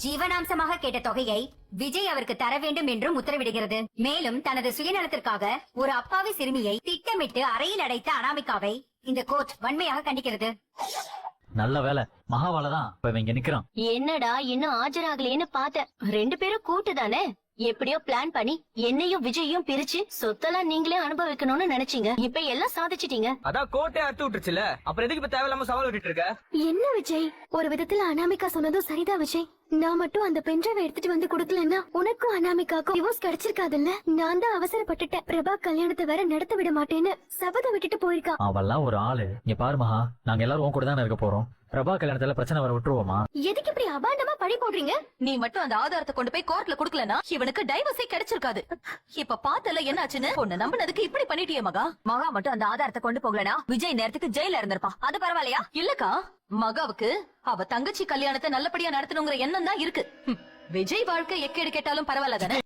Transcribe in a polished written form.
ஜீவனாம்சமாக கேட்ட தொகையை விஜய் அவருக்கு தர வேண்டும் என்றும் உத்தரவிடுகிறது. மேலும் தனது சுயநலத்திற்காக ஒரு அப்பாவி சிறுமியை திட்டமிட்டு அறையில் அடைத்த அனாமிகாவை இந்த கோர்ட் வன்மையாக கண்டிக்கிறது. நல்ல வேலை மகாவாலதான் இப்ப இங்க நிக்கிறான். என்னடா இன்னும் ஆஜராகலேன்னு பார்த்தேன். 2 பேரும் கூட்டுதானே, எப்படியோ பிளான் பண்ணி என்னையும் விஜயும் பிரிச்சு சொத்தெல்லாம் நீங்களே அனுபவிக்கணும்னு நினைச்சீங்க. இப்ப எல்லாம் சாதிச்சிட்டீங்க. அதான் கோட்டை அறுத்து விட்டுருச்சுல, அப்புறம் எதுக்கு இப்ப தேவையில்லாம சவால் விட்டுட்டு இருக்க? என்ன விஜய், ஒரு விதத்துல அனாமிகா சொன்னதும் சரிதான் விஜய். நான் மட்டும் அந்த பென்ட்ரைவ் எடுத்துட்டு வந்து கொடுக்கலன்னா உனக்கும் அனாமிகாக்கும் டிவோர்ஸ் கிடைச்சிருக்காதுல்ல. நான் தான் அவசரப்பட்டுட்டேன். பிரபா கல்யாணத்தை வேற நடத்த விட மாட்டேன்னு சபதம் விட்டுட்டு போயிருக்கான். அவெல்லாம் ஒரு ஆளு. இங்க பாரு மகா, நாங்க எல்லாரும் உன் கூட தானே இருக்க போறோம். பிரபா கல்யாணத்துல பிரச்சனை வர விட்டுருவோமா? எதுக்கு இப்படி அபாண்டமா பழி போடுறீங்க? நீ மட்டும் அந்த ஆதாரத்தை கொண்டு போய் கோர்ட்ல குடுக்கலனா இவனுக்கு டைவர்ஸே கிடைச்சிருக்காது. இப்ப பார்த்தல என்ன ஆச்சுன்னு. பொண்ணு நம்பினதுக்கு இப்படி பண்ணிட்டியே மகா. மகா மட்டும் அந்த ஆதாரத்தை கொண்டு போகலனா விஜய் நேரத்துக்கு ஜெயில இருந்திருப்பான். அது பரவாயில்லையா? இல்லக்கா, மகாவுக்கு அவ தங்கச்சி கல்யாணத்தை நல்லபடியா நடத்தணுங்கிற எண்ணம் தான் இருக்கு. விஜய் வாழ்க்கை எக்கேடு கேட்டாலும் பரவாயில்ல தானே.